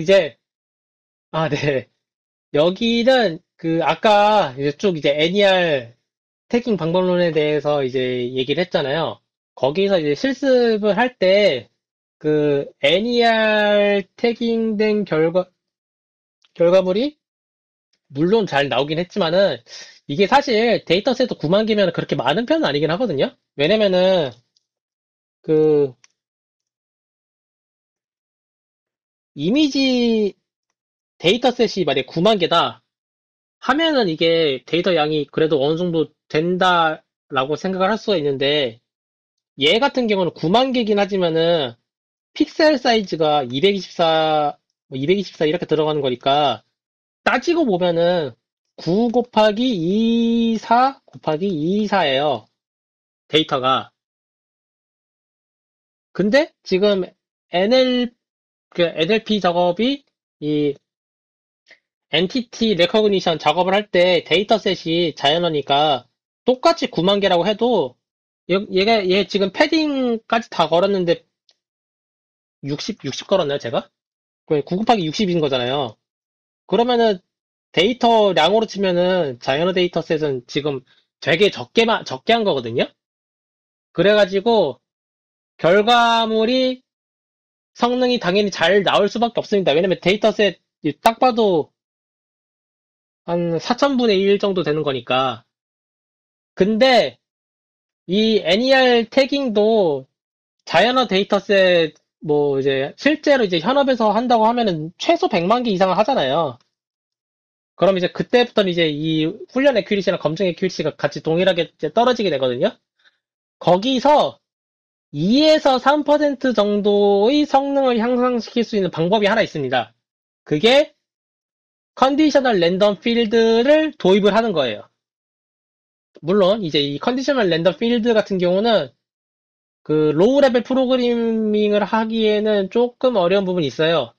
이제, 아, 네. 여기는 아까 이제 쭉 이제 NER 태깅 방법론에 대해서 이제 얘기를 했잖아요. 거기서 이제 실습을 할 때 NER 태깅된 결과물이 물론 잘 나오긴 했지만은 이게 사실 데이터셋도 9만 개면 그렇게 많은 편은 아니긴 하거든요. 왜냐면은 그 이미지 데이터셋이 만약에 9만 개다 하면은 이게 데이터 양이 그래도 어느 정도 된다라고 생각을 할 수가 있는데 얘 같은 경우는 9만 개긴 하지만은 픽셀 사이즈가 224, 224 이렇게 들어가는 거니까 따지고 보면은 9 곱하기 24 곱하기 24예요. 데이터가. 근데 지금 NLP 작업이 이 엔티티 레커그니션 작업을 할 때 데이터셋이 자연어니까 똑같이 9만 개라고 해도 얘 지금 패딩까지 다 걸었는데 60 걸었나요, 제가? 9 곱하기 60인 거잖아요. 그러면은 데이터량으로 치면은 자연어 데이터셋은 지금 되게 적게 한 거거든요? 그래가지고 결과물이 성능이 당연히 잘 나올 수밖에 없습니다. 왜냐면 데이터셋 딱 봐도 한 4천분의 1 정도 되는 거니까. 근데 이 NER 태깅도 자연어 데이터셋 뭐 이제 실제로 이제 현업에서 한다고 하면은 최소 100만 개 이상을 하잖아요. 그럼 이제 그때부터는 이제 이 훈련 에큐리시랑 검증 에큐리시가 같이 동일하게 이제 떨어지게 되거든요. 거기서 2에서 3% 정도의 성능을 향상시킬 수 있는 방법이 하나 있습니다. 그게 컨디셔널 랜덤 필드를 도입을 하는 거예요. 물론 이제 이 컨디셔널 랜덤 필드 같은 경우는 로우 레벨 프로그래밍을 하기에는 조금 어려운 부분이 있어요.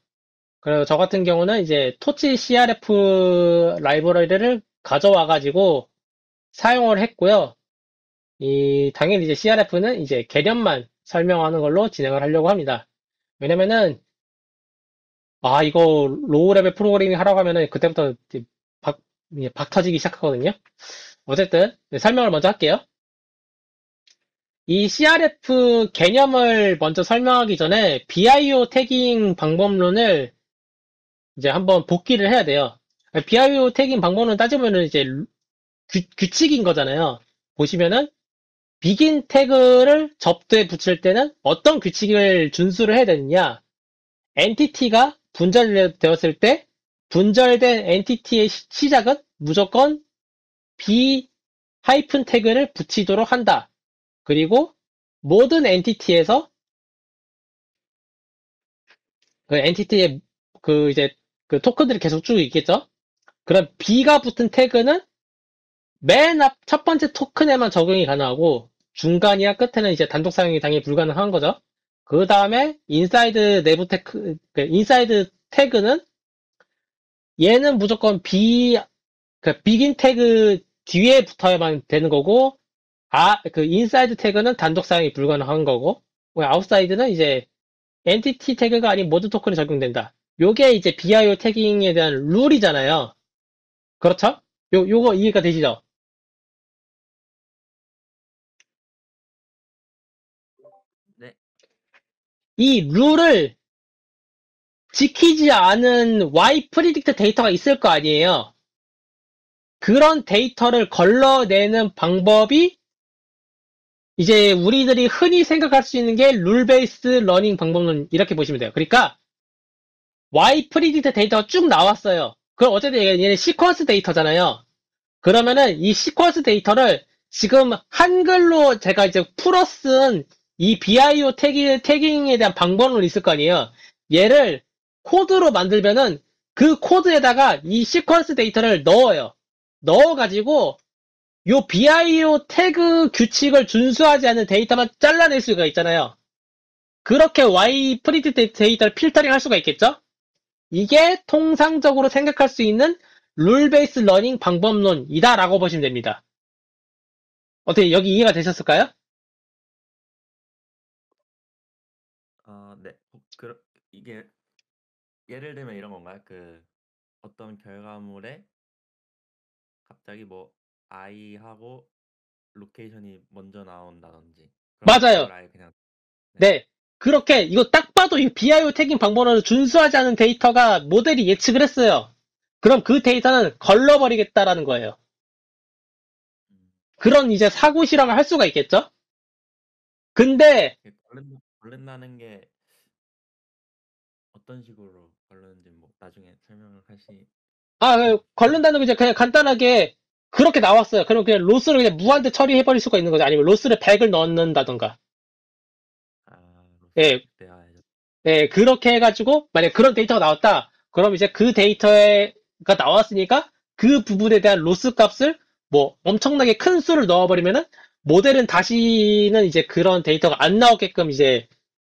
그래서 저 같은 경우는 이제 토치 CRF 라이브러리를 가져와 가지고 사용을 했고요. 당연히 이제 CRF는 이제 개념만 설명하는 걸로 진행을 하려고 합니다. 왜냐면은 이거 로우 레벨 프로그래밍 하라고 하면은 그때부터 이제 박, 이제 박 터지기 시작하거든요. 어쨌든 네, 설명을 먼저 할게요. 이 CRF 개념을 먼저 설명하기 전에 BIO 태깅 방법론을 이제 한번 복기를 해야 돼요. BIO 태깅 방법론 따지면은 이제 규칙인 거잖아요. 보시면은 비긴 태그를 접두에 붙일 때는 어떤 규칙을 준수를 해야 되느냐? 엔티티가 분절되었을 때 분절된 엔티티의 시작은 무조건 B 하이픈 태그를 붙이도록 한다. 그리고 모든 엔티티에서 그 엔티티의 이제 토큰들이 계속 쭉 있겠죠? 그럼 B가 붙은 태그는 맨 앞 첫 번째 토큰에만 적용이 가능하고 중간이나 끝에는 이제 단독 사용이 당연히 불가능한 거죠. 그 다음에 인사이드 내부 인사이드 태그는 얘는 무조건 비긴 태그 뒤에 붙어야만 되는 거고, 인사이드 태그는 단독 사용이 불가능한 거고, 아웃사이드는 이제 엔티티 태그가 아닌 모든 토큰이 적용된다. 요게 이제 BIO 태깅에 대한 룰이잖아요. 그렇죠? 요거 이해가 되시죠? 네. 이 룰을 지키지 않은 Y 프리딕트 데이터가 있을 거 아니에요. 그런 데이터를 걸러내는 방법이 이제 우리들이 흔히 생각할 수 있는 게 룰 베이스 러닝 방법론 이렇게 보시면 돼요. 그러니까 Y 프리딕트 데이터가 쭉 나왔어요. 그럼 어쨌든 얘는 시퀀스 데이터잖아요. 그러면은 이 시퀀스 데이터를 지금 한글로 제가 이제 풀어 쓴 이 BIO 태깅에 대한 방법론이 있을 거 아니에요. 얘를 코드로 만들면은 그 코드에다가 이 시퀀스 데이터를 넣어요. 넣어가지고 요 BIO 태그 규칙을 준수하지 않는 데이터만 잘라낼 수가 있잖아요. 그렇게 Y 프리드 데이터를 필터링 할 수가 있겠죠? 이게 통상적으로 생각할 수 있는 룰 베이스 러닝 방법론이다라고 보시면 됩니다. 어떻게 여기 이해가 되셨을까요? 네. 이게 예를 들면 이런 건가요? 그 어떤 결과물에 갑자기 뭐 i하고 로케이션이 먼저 나온다든지 그러면 맞아요. 그걸 아예 그냥 네. 네. 그렇게, 이거 딱 봐도 이 BIO 태깅 방법론을 준수하지 않은 데이터가 모델이 예측을 했어요. 그럼 그 데이터는 걸러버리겠다라는 거예요. 음, 그런 이제 사고 실험을 할 수가 있겠죠? 근데, 걸른다는 게 어떤 식으로 걸르는지 뭐 나중에 설명을 하시 걸른다는 거 이제 그냥 간단하게 그렇게 나왔어요. 그럼 그냥 로스를 그냥 무한대 처리해버릴 수가 있는 거죠. 아니면 로스를 100을 넣는다던가. 로스를 예, 극대화해서 예, 그렇게 해가지고, 만약 그런 데이터가 나왔다. 그럼 이제 그 데이터가 나왔으니까 그 부분에 대한 로스 값을 뭐 엄청나게 큰 수를 넣어버리면은 모델은 다시는 이제 그런 데이터가 안 나오게끔 이제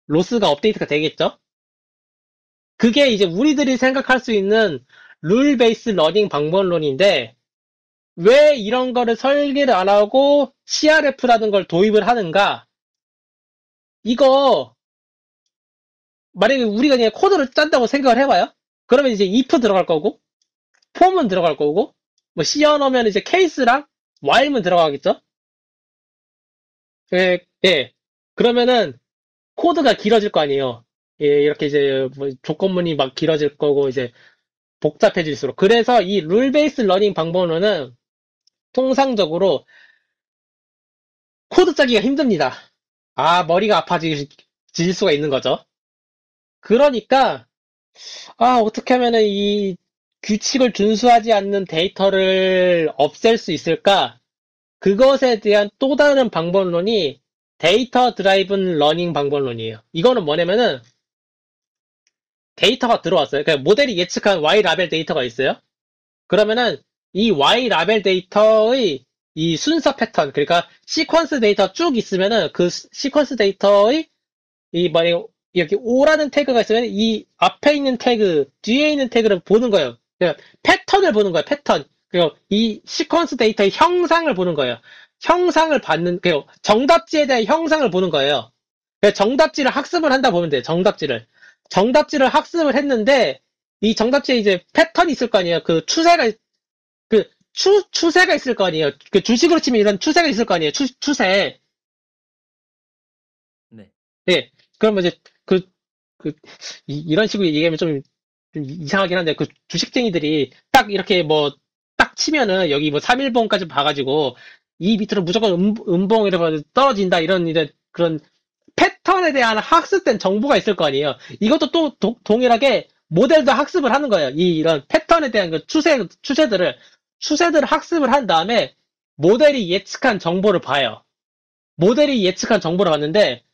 로스가 업데이트가 되겠죠? 그게 이제 우리들이 생각할 수 있는 룰 베이스 러닝 방법론인데, 왜 이런 거를 설계를 안 하고 CRF라는 걸 도입을 하는가? 이거 만약에 우리가 그냥 코드를 짠다고 생각을 해봐요. 그러면 이제 if 들어갈 거고, 폼은 들어갈 거고, 뭐 C 언어면 이제 케이스랑 while만 들어가겠죠? 예, 예. 그러면은 코드가 길어질 거 아니에요. 예, 이렇게 이제 뭐 조건문이 막 길어질 거고 이제 복잡해질수록. 그래서 이 룰 베이스 러닝 방법론은 통상적으로 코드 짜기가 힘듭니다. 머리가 아파질 수가 있는 거죠. 그러니까 어떻게 하면은 이 규칙을 준수하지 않는 데이터를 없앨 수 있을까? 그것에 대한 또 다른 방법론이 데이터 드라이븐 러닝 방법론이에요. 이거는 뭐냐면은 데이터가 들어왔어요. 그러니까 모델이 예측한 Y 라벨 데이터가 있어요. 그러면은 이 Y 라벨 데이터의 이 순서 패턴, 그러니까 시퀀스 데이터 쭉 있으면은 그 시퀀스 데이터의 만약 이렇게 O라는 태그가 있으면 이 앞에 있는 태그, 뒤에 있는 태그를 보는 거예요. 그러니까 패턴을 보는 거예요. 패턴. 그리고 이 시퀀스 데이터의 형상을 보는 거예요. 형상을 그리고 정답지에 대한 형상을 보는 거예요. 그래서 정답지를 학습을 한다 보면 돼요. 정답지를. 정답지를 학습을 했는데 이 정답지에 이제 패턴이 있을 거 아니에요. 추세가 있을 거 아니에요. 그 주식으로 치면 이런 추세가 있을 거 아니에요. 추세. 네. 예. 그러면 이제 그, 이런 식으로 얘기하면 좀 이상하긴 한데, 그 주식쟁이들이 딱 이렇게 뭐, 딱 치면은 여기 뭐 3일봉까지 봐가지고, 이 밑으로 무조건 음봉이라고 떨어진다, 이런 그런 패턴에 대한 학습된 정보가 있을 거 아니에요. 이것도 또 동일하게 모델도 학습을 하는 거예요. 이런 패턴에 대한 그 추세들을 학습을 한 다음에 모델이 예측한 정보를 봐요. 모델이 예측한 정보를 봤는데,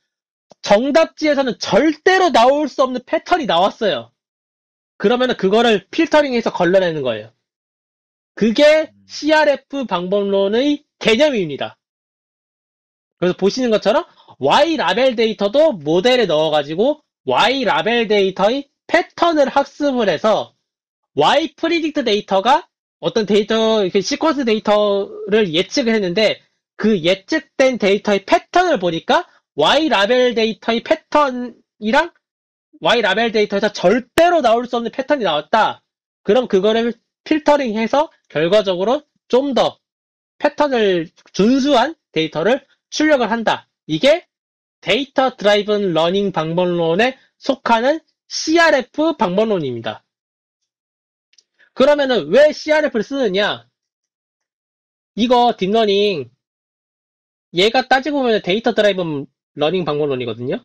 정답지에서는 절대로 나올 수 없는 패턴이 나왔어요. 그러면은 그거를 필터링해서 걸러내는 거예요. 그게 음, CRF 방법론의 개념입니다. 그래서 보시는 것처럼 Y 라벨 데이터도 모델에 넣어가지고 Y 라벨 데이터의 패턴을 학습을 해서 Y 프리딕트 데이터가 어떤 데이터, 시퀀스 데이터를 예측을 했는데 그 예측된 데이터의 패턴을 보니까 Y 라벨 데이터의 패턴이랑 Y 라벨 데이터에서 절대로 나올 수 없는 패턴이 나왔다. 그럼 그거를 필터링해서 결과적으로 좀 더 패턴을 준수한 데이터를 출력을 한다. 이게 데이터 드라이븐 러닝 방법론에 속하는 CRF 방법론입니다. 그러면은 왜 CRF를 쓰느냐? 이거 딥러닝 얘가 따지고 보면 데이터 드라이븐 러닝 방법론이거든요.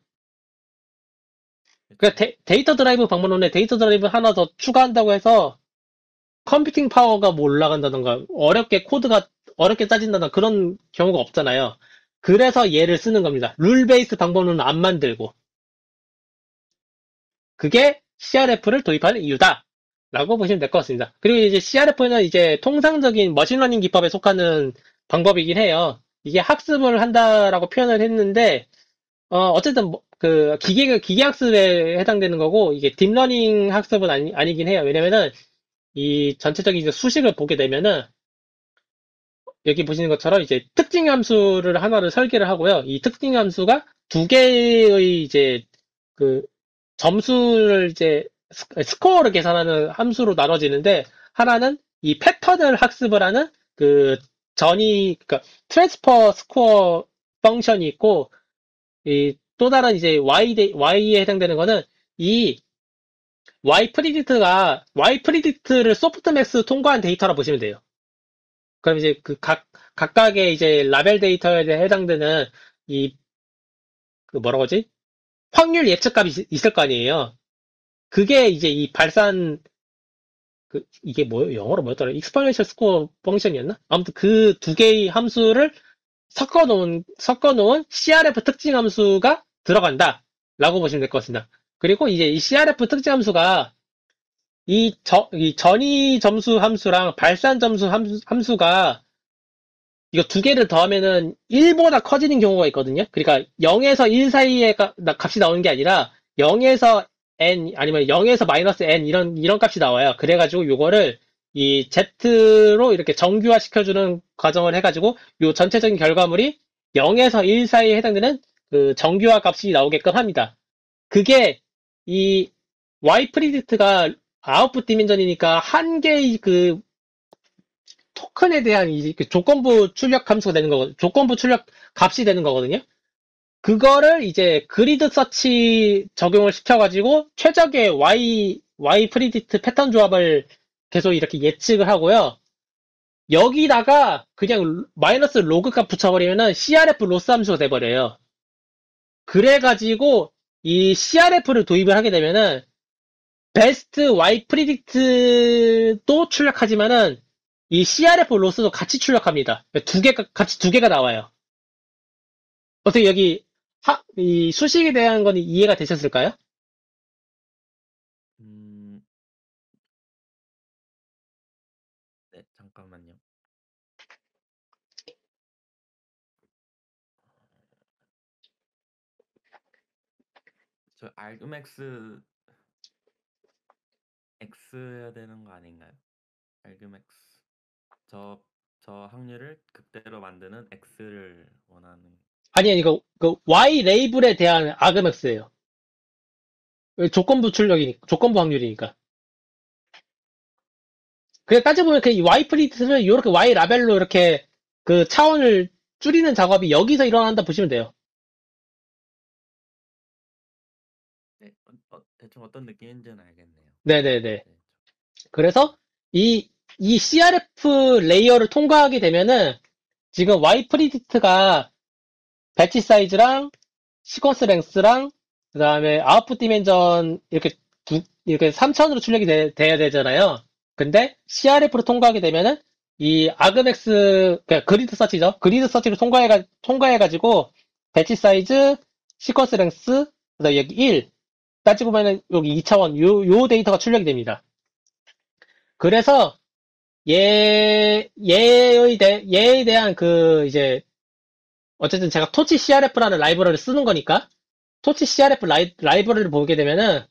그러니까 그렇죠. 데이터 드라이브 방법론에 데이터 드라이브 하나 더 추가한다고 해서 컴퓨팅 파워가 뭐 올라간다던가 코드가 어렵게 따진다던가 그런 경우가 없잖아요. 그래서 얘를 쓰는 겁니다. 룰 베이스 방법론은 안 만들고 그게 CRF를 도입하는 이유다. 라고 보시면 될 것 같습니다. 그리고 이제 CRF는 이제 통상적인 머신러닝 기법에 속하는 방법이긴 해요. 이게 학습을 한다라고 표현을 했는데, 어쨌든 그 기계학습에 해당되는 거고, 이게 딥러닝 학습은 아니긴 해요. 왜냐면은 이 전체적인 이제 수식을 보게 되면은 여기 보시는 것처럼 이제 특징 함수를 하나를 설계를 하고요. 이 특징 함수가 두 개의 이제 그 점수를 이제 스코어를 계산하는 함수로 나눠지는데, 하나는 이 패턴을 학습을 하는 그 그러니까 트랜스퍼 스코어 펑션이 있고, 이 또 다른 이제 Y에 해당되는 거는 이 Y 프리딕트를 소프트맥스 통과한 데이터라 보시면 돼요. 그럼 이제 각각의 이제 라벨 데이터에 해당되는 이, 뭐라고 하지? 확률 예측값이 있을 거 아니에요. 그게 이제 이 발산, 이게 영어로 뭐였더라? 익스포넨셜 스코어 펑션이었나? 아무튼 그 두 개의 함수를 섞어놓은 CRF 특징 함수가 들어간다. 라고 보시면 될 것 같습니다. 그리고 이제 이 CRF 특징 함수가 이 전이 점수 함수랑 발산 점수 함수가 이거 두 개를 더하면은 1보다 커지는 경우가 있거든요. 그러니까 0에서 1 사이에 값이 나오는 게 아니라 0에서 n 아니면 0에서 마이너스 n 이런 값이 나와요. 그래가지고 요거를 이 z로 이렇게 정규화 시켜주는 과정을 해가지고 요 전체적인 결과물이 0에서 1 사이에 해당되는 그 정규화 값이 나오게끔 합니다. 그게 이 y 프리딕트가 아웃풋 디멘전이니까 한 개의 그 토큰에 대한 그 조건부 출력 함수가 되는 거거든요. 조건부 출력 값이 되는 거거든요. 그거를 이제 그리드 서치 적용을 시켜가지고 최적의 Y 프리딕트 패턴 조합을 계속 이렇게 예측을 하고요. 여기다가 그냥 마이너스 로그 값 붙여버리면은 CRF 로스 함수가 돼버려요. 그래가지고 이 CRF를 도입을 하게 되면은 베스트 Y 프리딕트도 출력하지만은 이 CRF 로스도 같이 출력합니다. 같이 두 개가 나와요. 어떻게 여기 이 수식에 대한 건 이해가 되셨을까요? 음, 네, 잠깐만요. 저 알그맥스 X여야 되는 거 아닌가요? 알그맥스. 저, 저 확률을 극대로 만드는 X를 원하는. 아니, 이거 그 Y 레이블에 대한 아그맥스예요. 조건부 확률이니까. 그래 따져보면 그 Y 프리트는 이렇게 Y 라벨로 이렇게 그 차원을 줄이는 작업이 여기서 일어난다 보시면 돼요. 네, 대충 어떤 느낌인지는 알겠네요. 네네네. 네, 그래서 이 CRF 레이어를 통과하게 되면은 지금 Y 프리딕트가 배치 사이즈랑 시퀀스 랭스랑 그다음에 아웃풋 디멘전 이렇게 3차원으로 출력이 돼야 되잖아요. 근데 CRF로 통과하게 되면은 이 아그맥스 그러니까 그리드 서치죠. 그리드 서치를 통과해가지고 배치 사이즈, 시퀀스 랭스, 그다음 여기 1 따지고 보면은 여기 2차원 요 데이터가 출력이 됩니다. 그래서 얘에 대한 그 이제 어쨌든 제가 토치 CRF라는 라이브러리를 쓰는 거니까 토치 CRF 라이브러리를 보게 되면은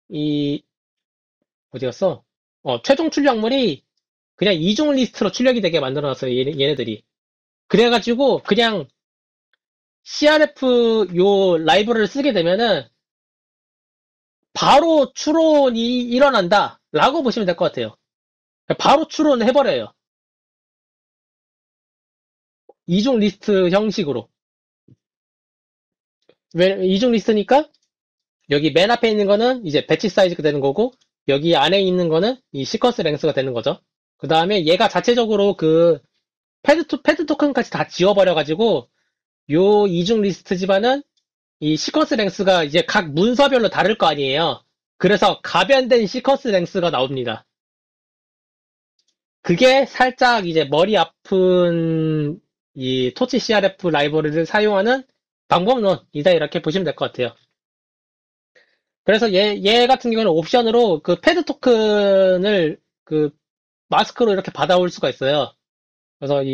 이 어디 갔어? 최종 출력물이 그냥 이중 리스트로 출력이 되게 만들어놨어요. 얘네들이. 그래가지고 그냥 CRF 요 라이브러리를 쓰게 되면은 바로 추론이 일어난다 라고 보시면 될 것 같아요. 바로 추론을 해버려요. 이중 리스트 형식으로. 왜 이중 리스트니까 여기 맨 앞에 있는 거는 이제 배치 사이즈가 되는 거고 여기 안에 있는 거는 이 시퀀스 랭스가 되는 거죠. 그 다음에 얘가 자체적으로 그 패드 토큰까지 다 지워버려가지고 요 이중 리스트지만은 이 시퀀스 랭스가 이제 각 문서별로 다를 거 아니에요. 그래서 가변된 시퀀스 랭스가 나옵니다. 그게 살짝 이제 머리 아픈 이 토치 CRF 라이브러리를 사용하는 방법론이다 이렇게 보시면 될 것 같아요. 그래서 얘 같은 경우는 옵션으로 그 패드 토큰을 그 마스크로 이렇게 받아올 수가 있어요. 그래서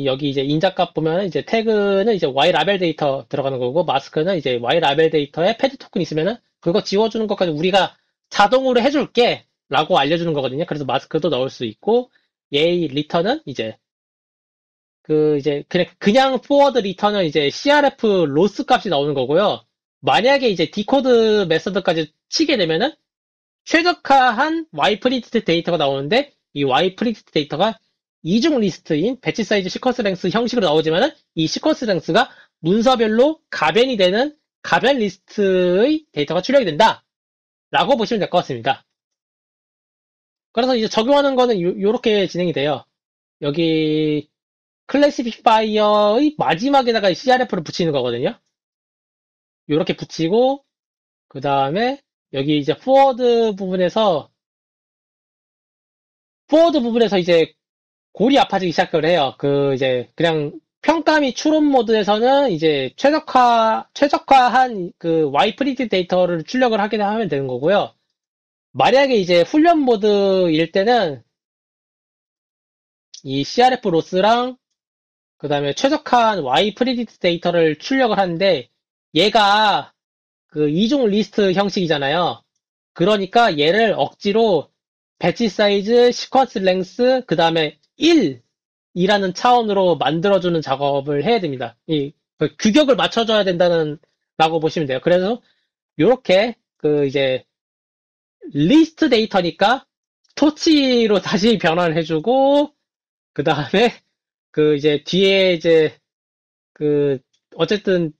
여기 이제 인자값 보면 이제 태그는 이제 Y 라벨 데이터 들어가는 거고 마스크는 이제 Y 라벨 데이터에 패드 토큰 있으면은 그거 지워주는 것까지 우리가 자동으로 해줄게 라고 알려주는 거거든요. 그래서 마스크도 넣을 수 있고 얘의 리턴은 이제 그냥 포워드 리턴은 이제 CRF 로스 값이 나오는 거고요. 만약에 이제 디코드 메서드까지 치게 되면은 최적화한 Y 프리디트 데이터가 나오는데 이 Y 프리디트 데이터가 이중 리스트인 배치 사이즈 시퀀스 랭스 형식으로 나오지만은 이 시퀀스 랭스가 문서별로 가변이 되는 가변 리스트의 데이터가 출력이 된다. 라고 보시면 될 것 같습니다. 그래서 이제 적용하는 거는 요렇게 진행이 돼요. 여기 클래시피파이어의 마지막에다가 CRF를 붙이는 거거든요. 요렇게 붙이고 그 다음에 여기 이제 포워드 부분에서 이제 골이 아파지기 시작을 해요. 그 이제 그냥 평가 및 추론 모드에서는 이제 최적화한 그 Y 프리디 데이터를 출력을 하게 하면 되는 거고요. 만약에 이제 훈련 모드일 때는 이 CRF 로스랑 그 다음에 최적화한 Y 프리딕트 데이터를 출력을 하는데 얘가 그 이중 리스트 형식이잖아요. 그러니까 얘를 억지로 배치 사이즈, 시퀀스 랭스, 그 다음에 1이라는 차원으로 만들어주는 작업을 해야 됩니다. 그 규격을 맞춰줘야 된다는 라고 보시면 돼요. 그래서 이렇게 그 이제 리스트 데이터니까 토치로 다시 변환을 해주고 그 다음에 그 이제 뒤에 이제 그 어쨌든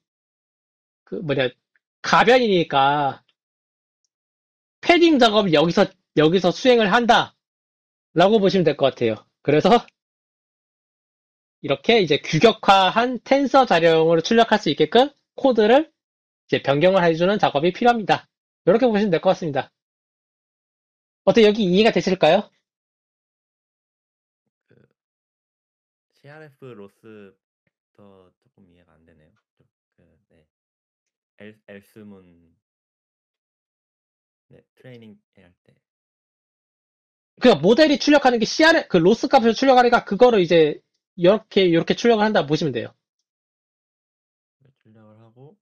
그 뭐냐 가변이니까 패딩 작업을 여기서 수행을 한다라고 보시면 될 것 같아요. 그래서 이렇게 이제 규격화한 텐서 자료형으로 출력할 수 있게끔 코드를 이제 변경을 해주는 작업이 필요합니다. 이렇게 보시면 될 것 같습니다. 어때 여기 이해가 되실까요? 그 CRF 로스부터 조금 이해가 안 되네요. 네. 엘스문 네, 트레이닝 할 때 그러니까 모델이 출력하는 게 CR 그 로스 값을 출력하니까 그거를 이제 이렇게 출력을 한다 보시면 돼요. 출력을 하고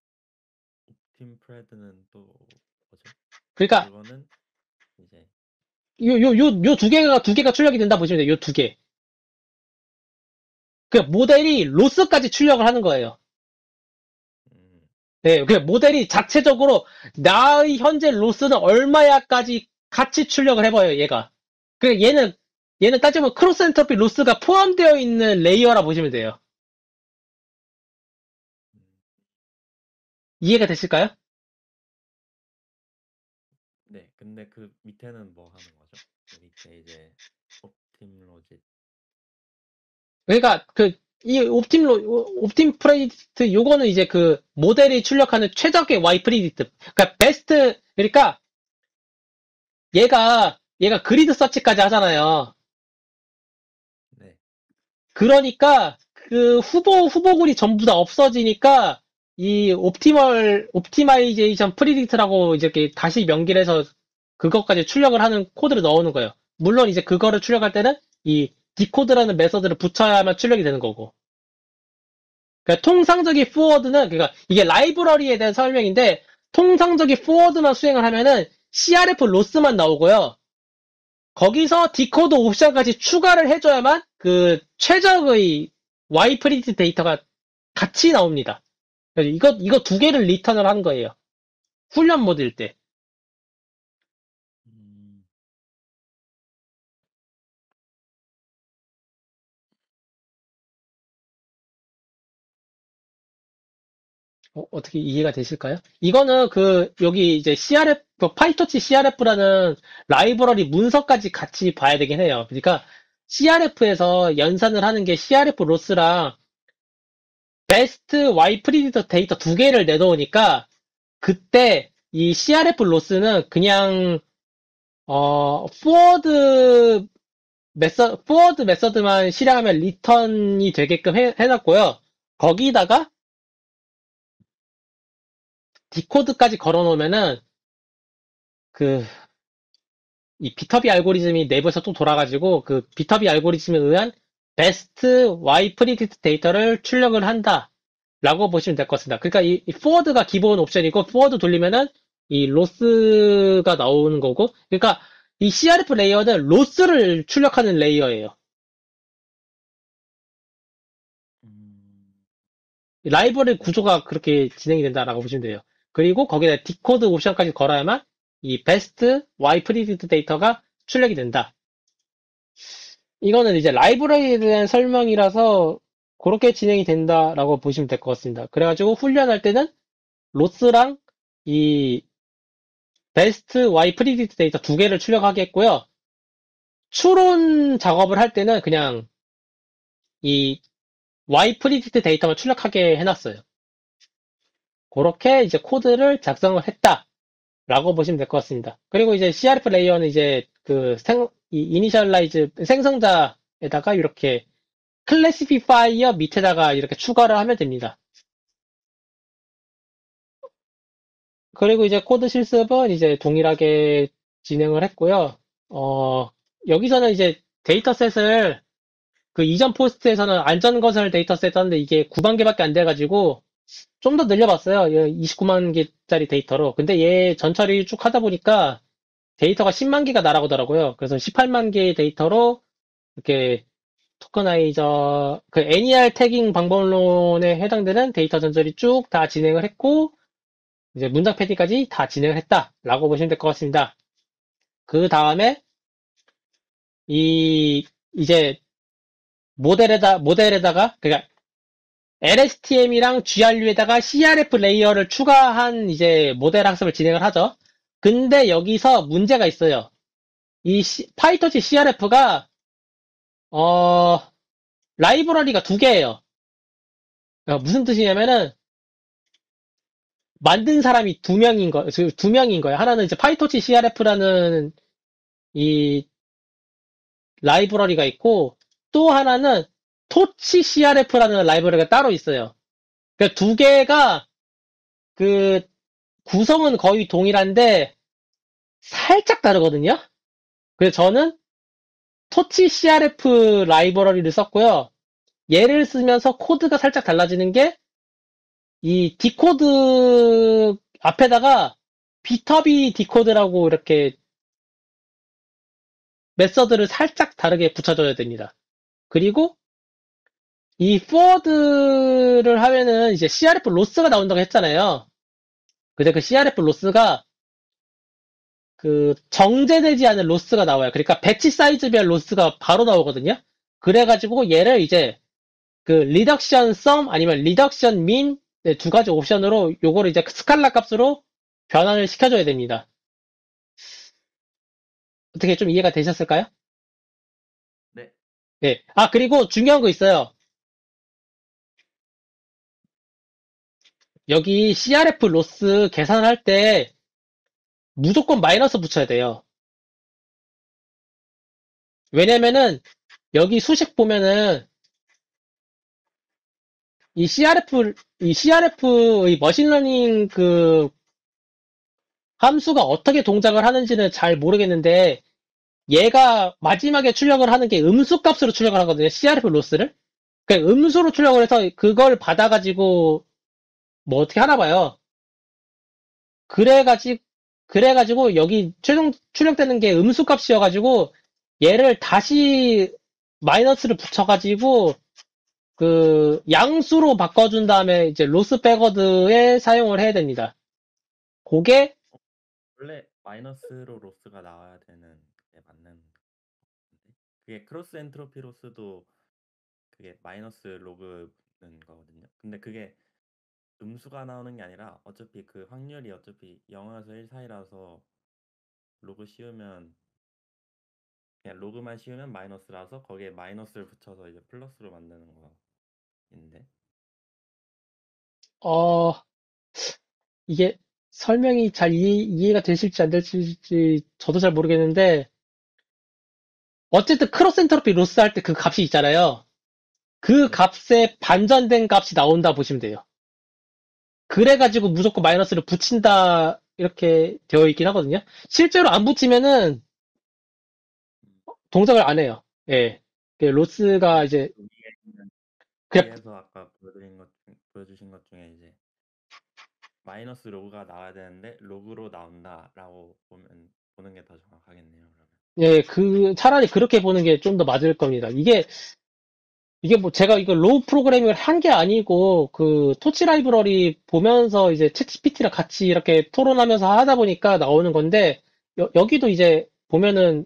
옵팀 프레드는 또 뭐죠? 그러니까 그거는 이제 요 두 개가 출력이 된다 보시면 돼요. 요 두 개. 그 모델이 로스까지 출력을 하는 거예요. 음, 네, 그 모델이 자체적으로 나의 현재 로스는 얼마야까지 같이 출력을 해봐요, 얘가. 그 얘는 따지면 크로스 엔트로피 로스가 포함되어 있는 레이어라 보시면 돼요. 음, 이해가 되실까요? 네. 근데 그 밑에는 뭐 하는 거죠? 그 밑에 이제 옵팀 로짓 그러니까 옵팀 프레디트 요거는 이제 그 모델이 출력하는 최적의 Y 프레디트. 그러니까 베스트 그러니까 얘가 그리드 서치까지 하잖아요. 네. 그러니까 그 후보군이 전부 다 없어지니까 이 옵티마이제이션 프리딕트라고 이제 이렇게 다시 명기를 해서 그것까지 출력을 하는 코드를 넣어놓은 거예요. 물론 이제 그거를 출력할 때는 이 디코드라는 메서드를 붙여야만 출력이 되는 거고. 그러니까 통상적인 포워드는 그러니까 이게 라이브러리에 대한 설명인데 통상적인 포워드만 수행을 하면은 CRF 로스만 나오고요. 거기서 디코드 옵션까지 추가를 해줘야만 그 최적의 Y 프린트 데이터가 같이 나옵니다. 그래서 이거 두 개를 리턴을 한 거예요. 훈련 모드일 때. 음, 어떻게 이해가 되실까요? 이거는 여기 이제 CRF, 파이토치 CRF라는 라이브러리 문서까지 같이 봐야 되긴 해요. 그러니까 CRF에서 연산을 하는 게 CRF 로스랑 베스트 Y 프리디터 데이터 두 개를 내놓으니까 그때 이 CRF 로스는 그냥 포워드 메서드만 실행하면 리턴이 되게끔 해놨고요. 거기다가 디코드까지 걸어놓으면은 그 이 비터비 알고리즘이 내부에서 또 돌아가지고 그 비터비 알고리즘에 의한 베스트 Y 프리딕트 데이터를 출력을 한다라고 보시면 될 것 같습니다. 그러니까 이 포워드가 기본 옵션이고 포워드 돌리면은 이 로스가 나오는 거고 그러니까 이 CRF 레이어는 로스를 출력하는 레이어예요. 음, 라이브러리 네. 구조가 그렇게 진행이 된다라고 보시면 돼요. 그리고 거기에 디코드 옵션까지 걸어야만 이 베스트 Y 프리디트 데이터가 출력이 된다. 이거는 이제 라이브러리에 대한 설명이라서 그렇게 진행이 된다라고 보시면 될 것 같습니다. 그래가지고 훈련할 때는 로스랑 이 베스트 Y 프리디트 데이터 두 개를 출력하겠고요. 추론 작업을 할 때는 그냥 이 Y 프리디트 데이터만 출력하게 해놨어요. 그렇게 이제 코드를 작성을 했다라고 보시면 될 것 같습니다. 그리고 이제 CRF 레이어는 이제 이 이니셜라이즈 생성자에다가 이렇게 클래시피파이어 밑에다가 이렇게 추가를 하면 됩니다. 그리고 이제 코드 실습은 이제 동일하게 진행을 했고요. 어, 여기서는 이제 데이터셋을 그 이전 포스트에서는 안전건설 데이터셋이었는데 이게 9만 개밖에 안 돼가지고 좀 더 늘려봤어요. 29만 개짜리 데이터로. 근데 얘 전처리 쭉 하다 보니까 데이터가 10만 개가 날아오더라고요. 그래서 18만 개의 데이터로 이렇게 토커나이저, 그 NER 태깅 방법론에 해당되는 데이터 전처리 쭉 다 진행을 했고, 이제 문장 패딩까지 다 진행을 했다라고 보시면 될 것 같습니다. 그 다음에 이제 모델에다가, 그러니까 LSTM이랑 GRU에다가 CRF 레이어를 추가한 이제 모델 학습을 진행을 하죠. 근데 여기서 문제가 있어요. 파이터치 CRF가 라이브러리가 두 개예요. 무슨 뜻이냐면은 만든 사람이 두 명인 거예요. 하나는 이제 파이터치 CRF라는 이 라이브러리가 있고 또 하나는 토치 CRF라는 라이브러리가 따로 있어요. 그러니까 두 개가 그 구성은 거의 동일한데 살짝 다르거든요. 그래서 저는 토치 CRF 라이브러리를 썼고요. 얘를 쓰면서 코드가 살짝 달라지는 게 이 디코드 앞에다가 비터비 디코드라고 이렇게 메서드를 살짝 다르게 붙여줘야 됩니다. 그리고 이 forward를 하면은 이제 CRF 로스가 나온다고 했잖아요. 근데 그 CRF 로스가 그 정제되지 않은 로스가 나와요. 그러니까 배치 사이즈별 로스가 바로 나오거든요. 그래가지고 얘를 이제 그 리덕션 썸 아니면 리덕션 민 두 가지 옵션으로 요거를 이제 스칼라 값으로 변환을 시켜줘야 됩니다. 어떻게 좀 이해가 되셨을까요? 네. 네. 아, 그리고 중요한 거 있어요. 여기 CRF 로스 계산할 때 무조건 마이너스 붙여야 돼요. 왜냐면은 여기 수식 보면은 이 CRF의 머신러닝 그 함수가 어떻게 동작을 하는지는 잘 모르겠는데 얘가 마지막에 출력을 하는 게 음수 값으로 출력을 하거든요. CRF 로스를. 그러니까 음수로 출력을 해서 그걸 받아가지고 뭐 어떻게 하나 봐요. 그래가지고 그래가지고 여기 최종 출력되는 게 음수 값이어가지고 얘를 다시 마이너스를 붙여가지고 그 양수로 바꿔준 다음에 이제 로스 백워드에 사용을 해야 됩니다. 그게 원래 마이너스로 로스가 나와야 되는 게 맞는 건데. 그게 크로스 엔트로피 로스도 그게 마이너스 로그는 거거든요. 근데 그게 음수가 나오는 게 아니라 어차피 그 확률이 어차피 0에서 1 사이라서 로그 씌우면 그냥 로그만 씌우면 마이너스라서 거기에 마이너스를 붙여서 이제 플러스로 만드는 거인데. 어 이게 설명이 잘 이해가 되실지 안 되실지 저도 잘 모르겠는데 어쨌든 크로스 엔트로피 로스 할 때 그 값이 있잖아요. 그 네. 값에 반전된 값이 나온다 보시면 돼요. 그래가지고 무조건 마이너스를 붙인다 이렇게 되어 있긴 하거든요. 실제로 안 붙이면은 음, 동작을 안 해요. 예. 그 로스가 그러면 이제 그 위에 있는 그냥 위에서 아까 보여주신 것 중에 이제 마이너스 로그가 나와야 되는데 로그로 나온다라고 보는 게 더 정확하겠네요. 그러면. 예, 그 차라리 그렇게 보는 게 좀 더 맞을 겁니다. 이게 이게 뭐 제가 이거 로우 프로그래밍을 한 게 아니고 그 토치 라이브러리 보면서 이제 챗GPT랑 같이 이렇게 토론하면서 하다 보니까 나오는 건데 여기도 이제 보면은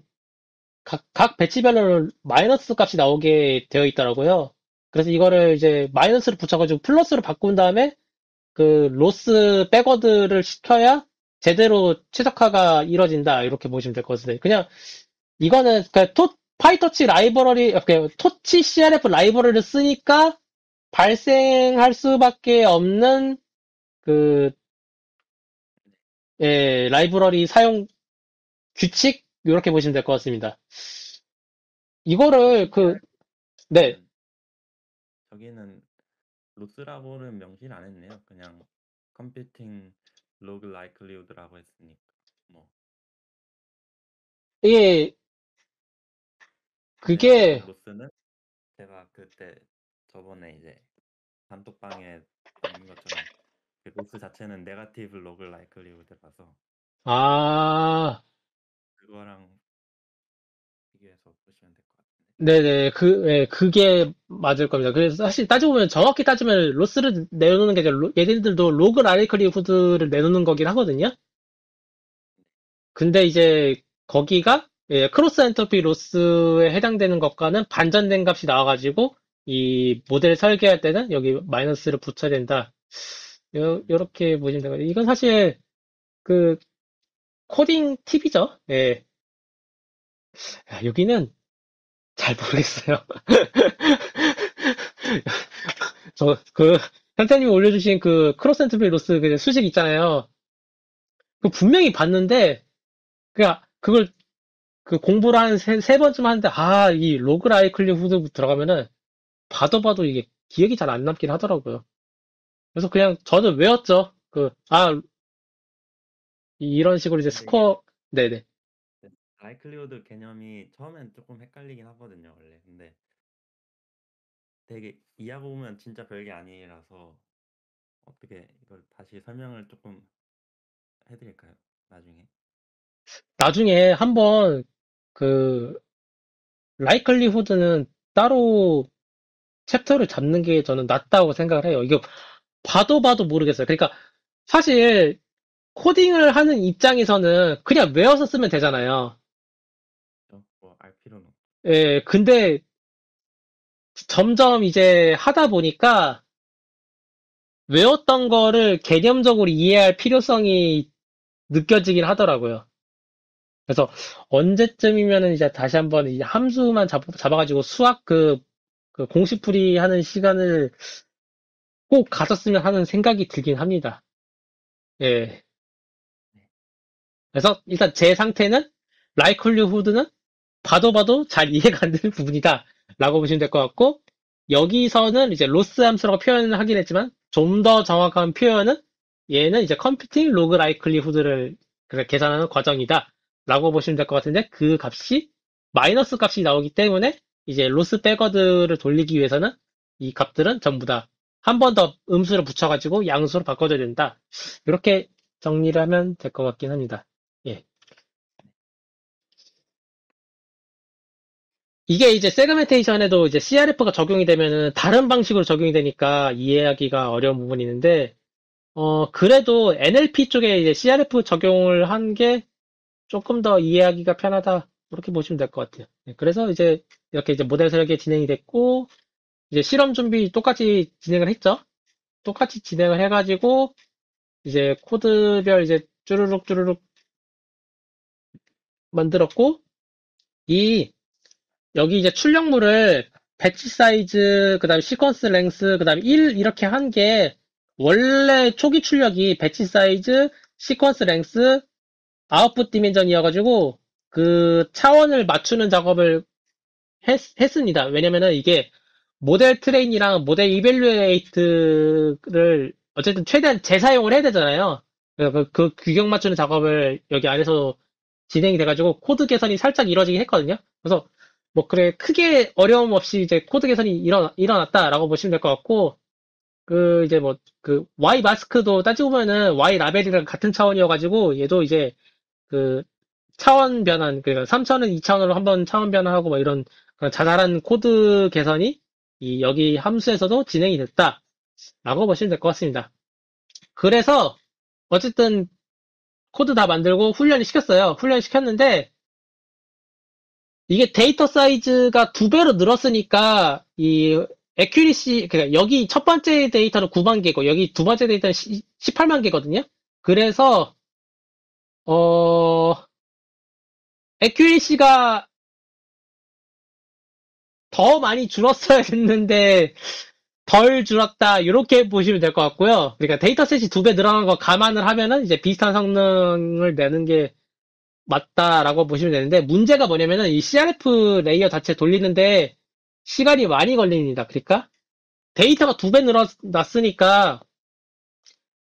각 배치별로 마이너스 값이 나오게 되어 있더라고요. 그래서 이거를 이제 마이너스를 붙여가지고 플러스로 바꾼 다음에 그 로스 백워드를 시켜야 제대로 최적화가 이루어진다. 이렇게 보시면 될 것 같습니다. 그냥 이거는 그 파이터치 라이브러리, 그 토치 CRF 라이브러리를 쓰니까 발생할 수밖에 없는 그 라이브러리 사용 규칙 이렇게 보시면 될 것 같습니다. 이거를 네. 저기는 저기는 로스라고는 명시를 안 했네요. 그냥 컴퓨팅 로그 라이클리우드라고 했으니까 뭐 이게 제가 그게 아는 로스는 제가 그때 저번에 이제 단톡방에 남긴 것처럼 그 로스 자체는 네가티브 로그 라이클리우드라서 아 그거랑 비교해서 보시면 될 것 같은데. 네네 그게 맞을 겁니다. 그래서 사실 따지고 보면 정확히 따지면 로스를 내놓는 게 아니라 얘네들도 로그 라이클리후드를 내놓는 거긴 하거든요. 근데 이제 거기가 크로스 엔터피 로스에 해당되는 것과는 반전된 값이 나와가지고 이 모델 설계할 때는 여기 마이너스를 붙여야 된다. 요렇게 보시면 되거든요. 이건 사실 그 코딩 팁이죠. 예. 여기는 잘 모르겠어요. 선생님이 올려주신 그 크로스 엔터피 로스 그 수식 있잖아요. 그 분명히 봤는데, 그걸 그 공부를 한 세 번쯤 하는데, 이 로그 라이클리 후드 들어가면은 봐도 이게 기억이 잘 안 남긴 하더라고요. 그래서 그냥 저는 외웠죠. 이런 식으로 이제 근데 이게 스코어, 네네. 라이클리우드 개념이 처음엔 조금 헷갈리긴 하거든요, 원래. 근데 되게 이해하고 보면 진짜 별게 아니라서 어떻게 이걸 다시 설명을 조금 해드릴까요? 나중에. 나중에 한번 그 라이클리 후드는 따로 챕터를 잡는 게 저는 낫다고 생각을 해요. 이거 봐도 모르겠어요. 그러니까 사실 코딩을 하는 입장에서는 그냥 외워서 쓰면 되잖아요. 뭐알 필요는 없. 근데 점점 이제 하다 보니까 외웠던 거를 개념적으로 이해할 필요성이 느껴지긴 하더라고요. 그래서 언제쯤이면은 이제 다시 한번 이 함수만 잡아가지고 수학 그 공식풀이 하는 시간을 꼭 가졌으면 하는 생각이 들긴 합니다. 예. 네. 그래서 일단 제 상태는 라이클리후드는 봐도 잘 이해가 안 되는 부분이다. 라고 보시면 될 것 같고, 여기서는 이제 로스 함수라고 표현을 하긴 했지만, 좀 더 정확한 표현은 얘는 이제 컴퓨팅 로그 라이클리후드를 계산하는 과정이다. 라고 보시면 될 것 같은데, 그 값이 마이너스 값이 나오기 때문에, 이제 로스 백워드를 돌리기 위해서는 이 값들은 전부 다 한 번 더 음수를 붙여가지고 양수로 바꿔줘야 된다. 이렇게 정리를 하면 될 것 같긴 합니다. 예. 이게 이제 세그멘테이션에도 이제 CRF가 적용이 되면은 다른 방식으로 적용이 되니까 이해하기가 어려운 부분이 있는데, 그래도 NLP 쪽에 이제 CRF 적용을 한 게 조금 더 이해하기가 편하다. 그렇게 보시면 될 것 같아요. 네, 그래서 이제 이렇게 이제 모델 설계 진행이 됐고, 이제 실험 준비 똑같이 진행을 했죠. 똑같이 진행을 해가지고, 이제 코드별 이제 쭈루룩 만들었고, 이 여기 이제 출력물을 배치 사이즈, 그 다음에 시퀀스 랭스, 그 다음에 1 이렇게 한 게 원래 초기 출력이 배치 사이즈, 시퀀스 랭스, 아웃풋 디멘전이어가지고 그 차원을 맞추는 작업을 했습니다. 왜냐면은 이게 모델 트레인이랑 모델 이벨루에이트를 어쨌든 최대한 재사용을 해야 되잖아요. 그 규격 맞추는 작업을 여기 안에서 진행이 돼가지고 코드 개선이 살짝 이루어지긴 했거든요. 그래서 뭐 그래 크게 어려움 없이 이제 코드 개선이 일어났다라고 보시면 될 것 같고 그 이제 뭐 그 Y 마스크도 따지고 보면은 Y 라벨이랑 같은 차원이어가지고 얘도 이제 그 차원 변환, 그러니까 3차원은 2차원으로 한번 차원 변환하고 뭐 이런 그런 자잘한 코드 개선이 여기 함수에서도 진행이 됐다라고 보시면 될 것 같습니다. 그래서 어쨌든 코드 다 만들고 훈련을 시켰어요. 훈련을 시켰는데 이게 데이터 사이즈가 두 배로 늘었으니까 이 에큐리시 그러니까 여기 첫 번째 데이터는 9만 개고 여기 두 번째 데이터는 18만 개거든요. 그래서 어 에큐리시가 더 많이 줄었어야 됐는데 덜 줄었다 이렇게 보시면 될 것 같고요. 그러니까 데이터셋이 두 배 늘어난 거 감안을 하면은 이제 비슷한 성능을 내는 게 맞다라고 보시면 되는데 문제가 뭐냐면은 이 CRF 레이어 자체 돌리는데 시간이 많이 걸립니다. 그러니까 데이터가 두 배 늘어났으니까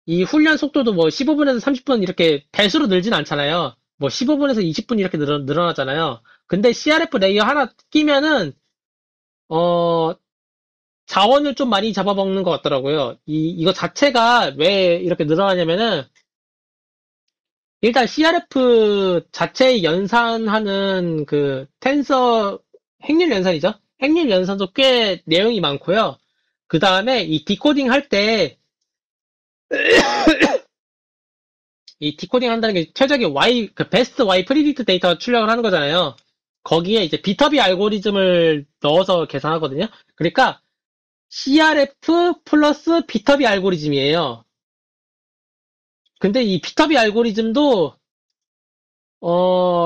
이 훈련 속도도 뭐 15분에서 30분 이렇게 배수로 늘진 않잖아요. 뭐 15분에서 20분 이렇게 늘어나잖아요. 근데 CRF 레이어 하나 끼면은 어 자원을 좀 많이 잡아먹는 것 같더라고요. 이거 자체가 왜 이렇게 늘어나냐면은 일단 CRF 자체 연산하는 그 텐서 행렬 연산이죠. 행렬 연산도 꽤 내용이 많고요. 그 다음에 이 디코딩 할 때 이 디코딩 한다는 게 최적의 Y 그 베스트 Y 프리딕트 데이터 출력을 하는 거잖아요. 거기에 이제 비터비 알고리즘을 넣어서 계산하거든요. 그러니까 CRF 플러스 비터비 알고리즘이에요. 근데 이 비터비 알고리즘도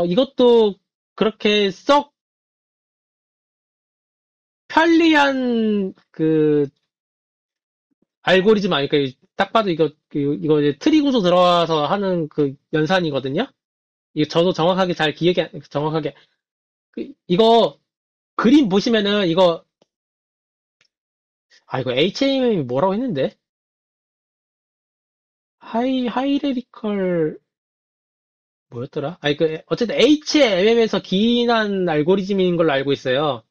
이것도 그렇게 썩 편리한 그 알고리즘 아닐까? 딱 봐도 이거 이제 트리 구조 들어가서 하는 그 연산이거든요. 이거 저도 정확하게 잘 기억이 정확하게 이거 그림 보시면은 이거 HMM이 뭐라고 했는데 하이레리컬 뭐였더라? 어쨌든 HMM에서 기인한 알고리즘인 걸로 알고 있어요.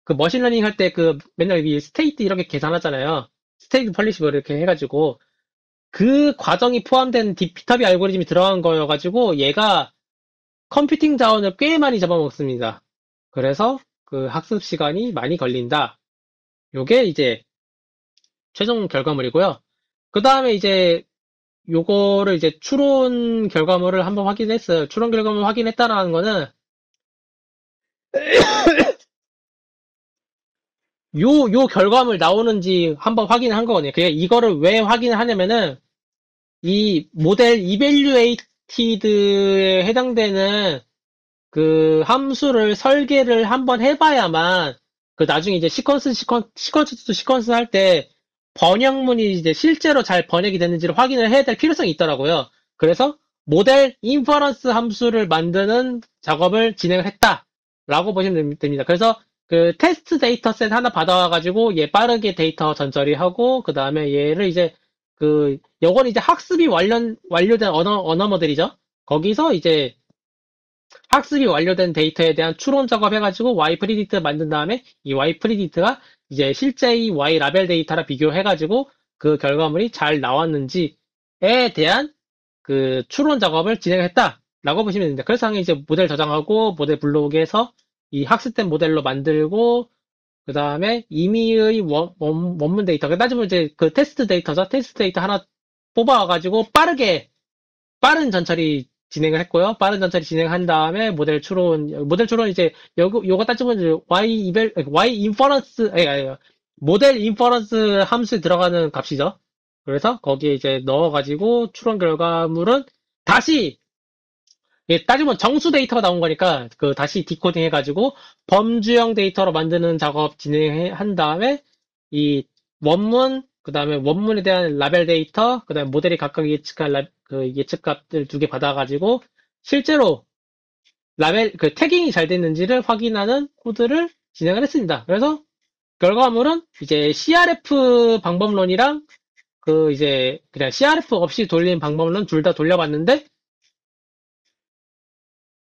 그 머신러닝 할 때 그 맨날 이 스테이트 이렇게 계산하잖아요. 스테이트 펄리시블 이렇게 해가지고 그 과정이 포함된 비터비 알고리즘이 들어간 거여가지고 얘가 컴퓨팅 자원을 꽤 많이 잡아먹습니다. 그래서 그 학습 시간이 많이 걸린다. 요게 이제 최종 결과물이고요. 그 다음에 이제 요거를 이제 추론 결과물을 한번 확인했어요. 추론 결과물 확인했다라는 거는 요 결과물 나오는지 한번 확인한 거거든요. 그게 이거를 왜 확인을 하냐면은 이 모델 이벨류에이티드에 해당되는 그 함수를 설계를 한번 해봐야만 그 나중에 이제 시퀀스 투 시퀀스 할 때 번역문이 이제 실제로 잘 번역이 됐는지를 확인을 해야 될 필요성이 있더라고요. 그래서 모델 인퍼런스 함수를 만드는 작업을 진행을 했다라고 보시면 됩니다. 그래서 그 테스트 데이터셋 하나 받아와가지고 얘 빠르게 데이터 전처리하고 그 다음에 얘를 이제 요건 이제 학습이 완료된 언어 모델이죠. 거기서 이제 학습이 완료된 데이터에 대한 추론 작업해가지고 Y 프리딕트 만든 다음에 이 Y 프리딕트가 이제 실제의 Y 라벨 데이터랑 비교해가지고 그 결과물이 잘 나왔는지에 대한 그 추론 작업을 진행했다라고 보시면 됩니다. 그래서 당연히 이제 모델 저장하고 모델 블록에서 이 학습된 모델로 만들고 그 다음에 임의의 원문 데이터. 따지면 이제 그 테스트 데이터죠. 테스트 데이터 하나 뽑아와가지고 빠른 전처리 진행을 했고요. 빠른 전처리 진행한 다음에 모델 추론 이제 요거 따지면 이제 Y 인퍼런스, 모델 인퍼런스 함수에 들어가는 값이죠. 그래서 거기에 이제 넣어가지고 추론 결과물은 다시 따지면 정수 데이터가 나온 거니까 그 다시 디코딩 해가지고 범주형 데이터로 만드는 작업 진행한 다음에 이 원문 그 다음에 원문에 대한 라벨 데이터 그 다음에 모델이 각각 예측한 그 예측값들 두 개 받아가지고 실제로 라벨 그 태깅이 잘 됐는지를 확인하는 코드를 진행을 했습니다. 그래서 결과물은 이제 CRF 방법론이랑 그 이제 그냥 CRF 없이 돌린 방법론 둘 다 돌려봤는데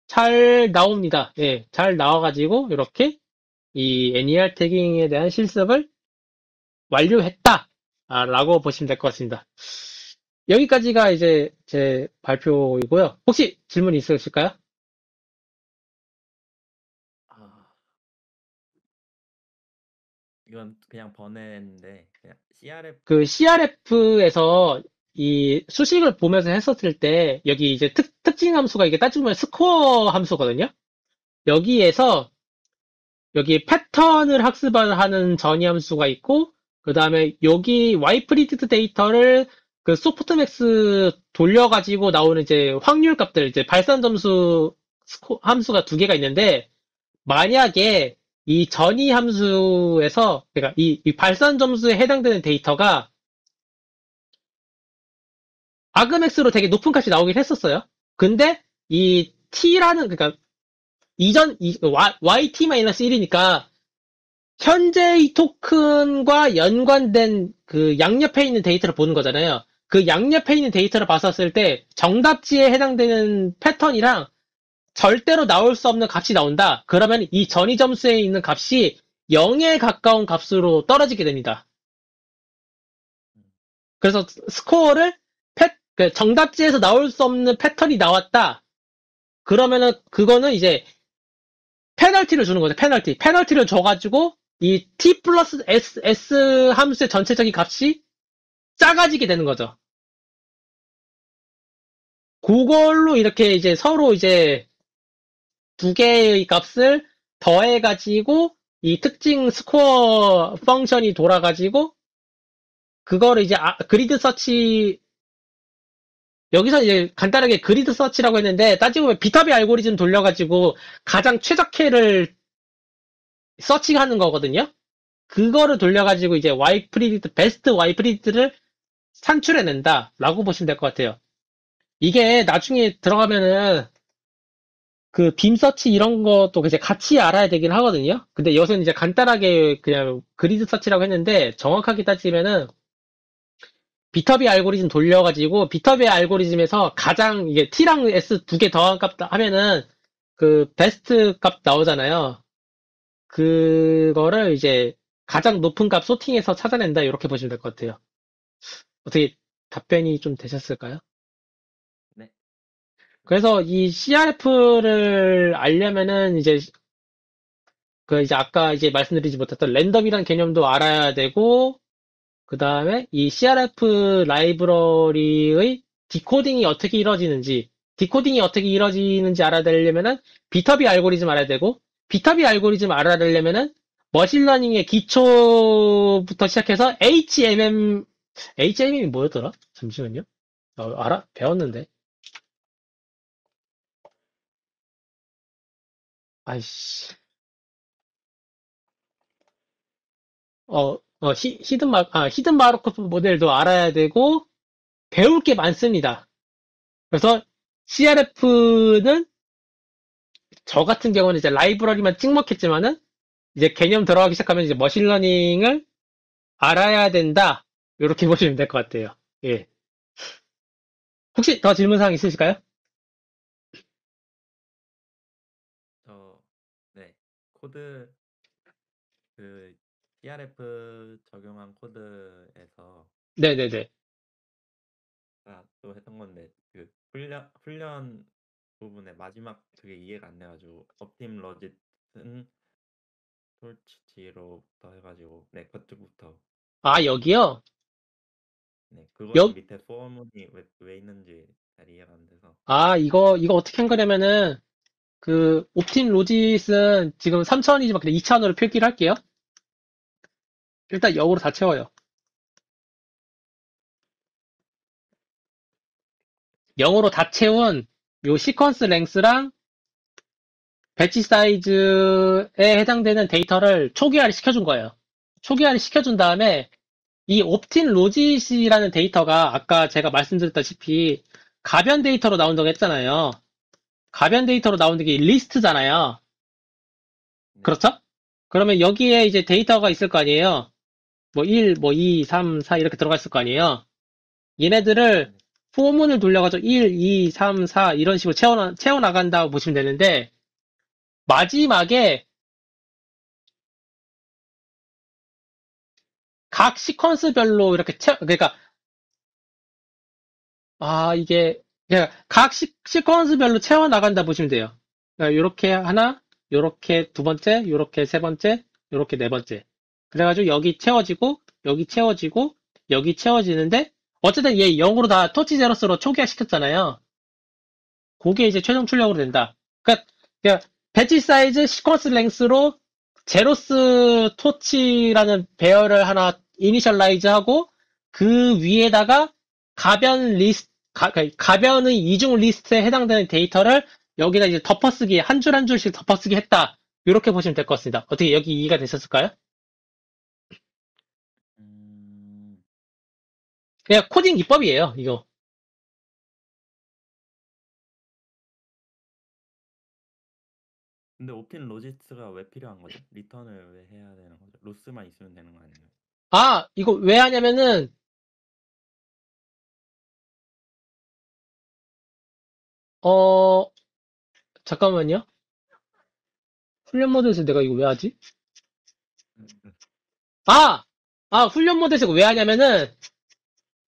잘 나옵니다. 예, 잘 나와가지고 이렇게 이 NER 태깅에 대한 실습을 완료했다. 라고 보시면 될 것 같습니다. 여기까지가 이제 제 발표이고요. 혹시 질문 있으실까요? 아, 이건 그냥 번외인데 그냥 CRF. 그 CRF에서 이 수식을 보면서 했었을 때 여기 이제 특징 함수가 이게 따지고 보면 스코어 함수거든요. 여기에서 여기 패턴을 학습하는 전이 함수가 있고 그 다음에 여기 와이프리디드 데이터를 그 소프트맥스 돌려가지고 나오는 이제 확률 값들 이제 발산 점수 함수가 두 개가 있는데 만약에 이 전이 함수에서 그러니까 이 발산 점수에 해당되는 데이터가 아그맥스로 되게 높은 값이 나오긴 했었어요. 근데 이 t라는 그러니까 yt-1이니까 현재 이 토큰과 연관된 그 양옆에 있는 데이터를 보는 거잖아요. 그 양옆에 있는 데이터를 봤었을 때 정답지에 해당되는 패턴이랑 절대로 나올 수 없는 값이 나온다. 그러면 이 전이 점수에 있는 값이 0에 가까운 값으로 떨어지게 됩니다. 음, 그래서 스코어를 그 정답지에서 나올 수 없는 패턴이 나왔다. 그러면은 그거는 이제 페널티를 주는 거죠. 페널티를 줘가지고 이 t 플러스 s 함수의 전체적인 값이 작아지게 되는 거죠. 그걸로 이렇게 이제 서로 이제 두 개의 값을 더해가지고 이 특징 스코어 펑션이 돌아가지고 그거를 이제 그리드 서치 여기서 이제 간단하게 그리드 서치라고 했는데 따지고 보면 비탑의 알고리즘 돌려가지고 가장 최적혜를 서칭하는 거거든요. 그거를 돌려가지고 이제 베스트 Y 프리디트를 산출해낸다라고 보시면 될 것 같아요. 이게 나중에 들어가면은 그 빔 서치 이런 것도 이제 같이 알아야 되긴 하거든요. 근데 여기서는 이제 간단하게 그냥 그리드 서치라고 했는데 정확하게 따지면은 비터비 알고리즘 돌려가지고 비터비 알고리즘에서 가장 이게 T랑 S 두 개 더한 값 하면은 그 베스트 값 나오잖아요. 그거를 이제 가장 높은 값 소팅해서 찾아낸다 이렇게 보시면 될 것 같아요. 어떻게 답변이 좀 되셨을까요? 네. 그래서 이 CRF를 알려면은 이제 그 이제 아까 이제 말씀드리지 못했던 랜덤이란 개념도 알아야 되고 그 다음에 이 CRF 라이브러리의 디코딩이 어떻게 이루어지는지 알아야 되려면은 비터비 알고리즘 알아야 되고 비터비 알고리즘 알아야 되려면은 머신러닝의 기초부터 시작해서 HMM이 뭐였더라? 잠시만요. 배웠는데. 아이씨. 히든 마르코프 모델도 알아야 되고, 배울 게 많습니다. 그래서 CRF는 저 같은 경우는 이제 라이브러리만 찍먹했지만은, 이제 개념 들어가기 시작하면 이제 머신러닝을 알아야 된다. 이렇게 보시면 될 것 같아요. 예. 혹시 더 질문사항 있으실까요? 저, 네. 코드, 그, CRF 적용한 코드에서 네네네. 또 했던 건데, 그, 훈련 부분에 마지막 그게 이해가 안 돼가지고, 업팀 러짓은 솔치지로부터 해가지고, 네, 그쪽부터. 아, 여기요? 네, 그거랑 여, 밑에 소문이 왜 있는지 잘 이해가 안 돼서. 이거 어떻게 한 거냐면은, 그, 옵틴 로짓은 지금 3차원이지만 그냥 2차원으로 표기를 할게요. 일단 역으로 다 채워요. 0으로 다 채운 요 시퀀스 랭스랑 배치 사이즈에 해당되는 데이터를 초기화를 시켜준 거예요. 초기화를 시켜준 다음에 이 옵틴 로짓이라는 데이터가 아까 제가 말씀드렸다시피 가변 데이터로 나온다고 했잖아요. 가변 데이터로 나오는 게 리스트잖아요. 네, 그렇죠? 그러면 여기에 이제 데이터가 있을 거 아니에요. 뭐 1, 뭐 2, 3, 4 이렇게 들어가 있을 거 아니에요. 얘네들을 네, 포문을 돌려가지고 1, 2, 3, 4 이런 식으로 채워나간다고 보시면 되는데 마지막에 각 시퀀스별로 이렇게 그러니까 이게 그냥 각 시퀀스별로 채워나간다 보시면 돼요. 그러니까 요렇게 하나, 요렇게 두 번째, 요렇게 세 번째, 요렇게 네 번째. 그래가지고 여기 채워지고, 여기 채워지고, 여기 채워지는데, 어쨌든 얘 0으로 다 토치 제로스로 초기화시켰잖아요. 그게 이제 최종 출력으로 된다. 그러니까 배치 사이즈 시퀀스 랭스로 제로스 토치라는 배열을 하나 이니셜라이즈 하고 그 위에다가 가변 리스트 그러니까 가변의 이중 리스트에 해당되는 데이터를 여기다 이제 덮어쓰기 한 줄 한 줄씩 덮어쓰기 했다. 이렇게 보시면 될 것 같습니다. 어떻게 여기 이해가 되셨을까요? 음, 그냥 코딩 기법이에요, 이거. 근데 오픈 로지스가 왜 필요한 거죠? 리턴을 왜 해야 되는 거죠? 로스만 있으면 되는 거 아니에요? 아, 이거 왜 하냐면은 어 잠깐만요. 훈련 모드에서 내가 이거 왜 하지? 아! 훈련 모드에서 왜 하냐면은,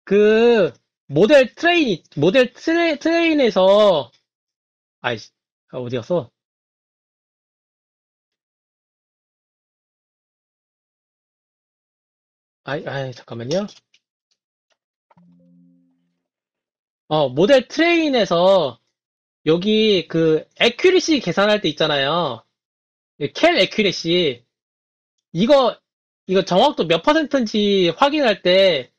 그, 모델 트레인에서, 아이씨, 어디 갔어? 잠깐만요. 모델 트레인에서, 여기 에큐리시 계산할 때 있잖아요. 캘 에큐리시. 이거, 이거 정확도 몇 퍼센트인지 확인할 때,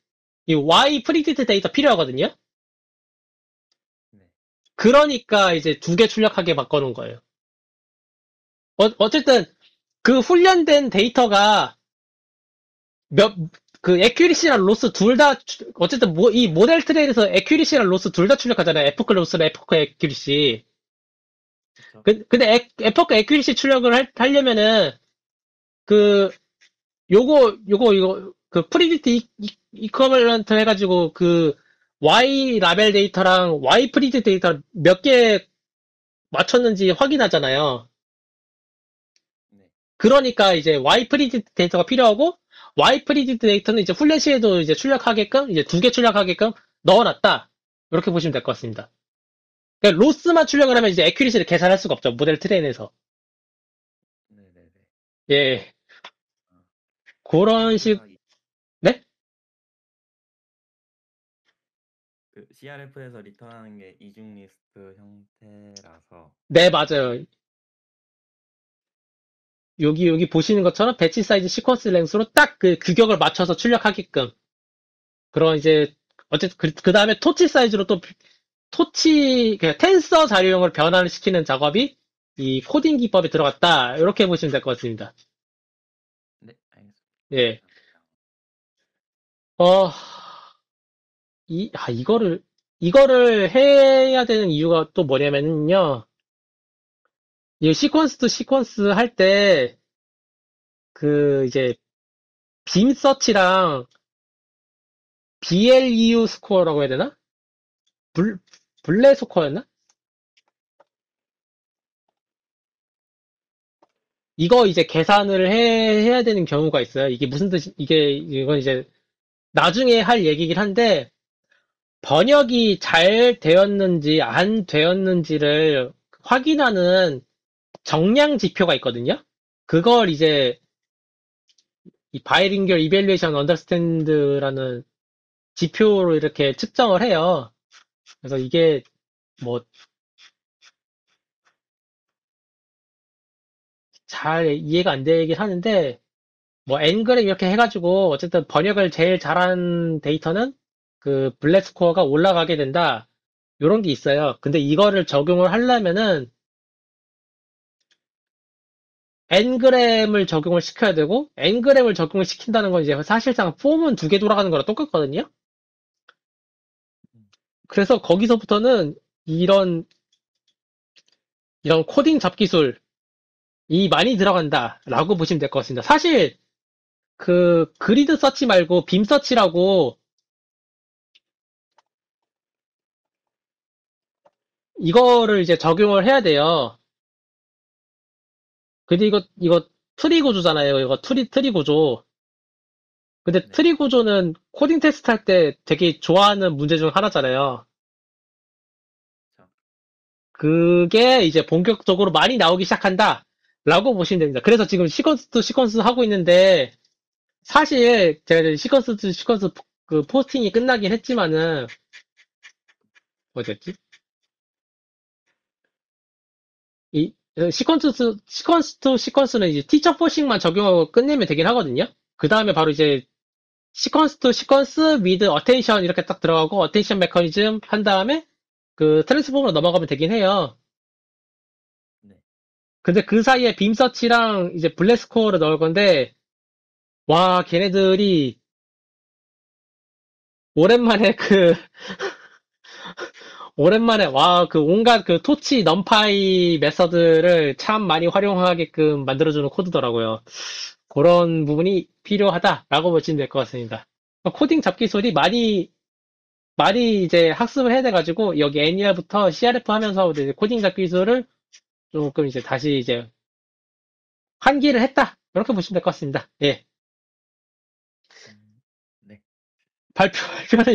이 Y 프리디트 데이터 필요하거든요? 네. 그러니까 이제 두 개 출력하게 바꿔놓은 거예요. 어쨌든, 그 훈련된 데이터가 몇, 에큐리시랑 로스 둘 다, 어쨌든 이 모델 트레이에서 에큐리시랑 로스 둘 다 출력하잖아요. 에포크 로스랑 에포크 에큐리시. 그쵸? 근데 에포크 에큐리시 출력을 하려면은, 그, 프리디트 이퀄런트 해가지고, Y 라벨 데이터랑 Y 프리디트 데이터 몇 개 맞췄는지 확인하잖아요. 네. 그러니까 이제 Y 프리디트 데이터가 필요하고 Y 프리디트 데이터는 이제 훈련 시에도 이제 출력하게끔 이제 두 개 출력하게끔 넣어놨다. 이렇게 보시면 될 것 같습니다. 그러니까 로스만 출력을 하면 이제 에큐리시를 계산할 수가 없죠. 모델 트레인에서. 네네네. 예, 아, 그런 식. CRF가 네? 그 CRF에서 리턴하는 게 이중 리스트 형태라서 네, 맞아요. 여기 보시는 것처럼 배치 사이즈 시퀀스 랭스로 딱 그 규격을 맞춰서 출력하게끔. 그런 이제 어쨌든 그 다음에 토치 사이즈로 또 텐서 자료형을 변환을 시키는 작업이 이 코딩 기법에 들어갔다. 이렇게 보시면 될 것 같습니다. 네, 알겠습니다. 예. 감사합니다. 어, 이거를 해야 되는 이유가 또 뭐냐면요. 이 시퀀스 투 시퀀스 할 때, 이제, 빔 서치랑 BLEU 스코어라고 해야 되나? 불, 블레 스코어였나? 이거 이제 계산을 해야 되는 경우가 있어요. 이게 무슨 이건 이제 나중에 할 얘기긴 한데, 번역이 잘 되었는지 안 되었는지를 확인하는 정량 지표가 있거든요. 그걸 이제 이 바이링결 이벨리에이션 언더스탠드라는 지표로 이렇게 측정을 해요. 그래서 이게 뭐 잘 이해가 안 되긴 하는데 뭐 N그램 이렇게 해가지고 어쨌든 번역을 제일 잘한 데이터는 블랙 스코어가 올라가게 된다. 요런 게 있어요. 근데 이거를 적용을 하려면은 N그램을 적용을 시켜야 되고 N그램을 적용을 시킨다는 건 이제 사실상 폼은 두 개 돌아가는 거랑 똑같거든요. 음, 그래서 거기서부터는 이런 코딩 잡기술이 많이 들어간다라고 보시면 될 것 같습니다. 사실 그리드 서치 말고 빔 서치라고 이거를 이제 적용을 해야 돼요. 근데 이거 트리 구조잖아요. 이거 트리 구조. 근데 네, 트리 구조는 코딩 테스트 할 때 되게 좋아하는 문제 중 하나잖아요. 그쵸. 그게 이제 본격적으로 많이 나오기 시작한다. 라고 보시면 됩니다. 그래서 지금 시퀀스 투 시퀀스 하고 있는데, 사실 제가 이제 시퀀스 그 포스팅이 끝나긴 했지만은 뭐였지? 이 시퀀스 투 시퀀스는 이제 티처 포싱만 적용하고 끝내면 되긴 하거든요. 그 다음에 바로 이제 시퀀스 투 시퀀스 위드 어텐션 이렇게 딱 들어가고 어텐션 메커니즘 한 다음에 그 트랜스폼으로 넘어가면 되긴 해요. 네. 근데 그 사이에 빔 서치랑 이제 블랙스코어를 넣을 건데 와 걔네들이 오랜만에 오랜만에 와 그 온갖 그 토치 넘파이 메서드를 참 많이 활용하게끔 만들어주는 코드더라고요. 그런 부분이 필요하다라고 보시면 될 것 같습니다. 코딩 잡기 소리 많이 이제 학습을 해야 돼가지고 여기 애니얼부터 CRF 하면서 이제 코딩 잡기 기술을 조금 이제 다시 이제 환기를 했다 이렇게 보시면 될 것 같습니다. 예 네. 발표는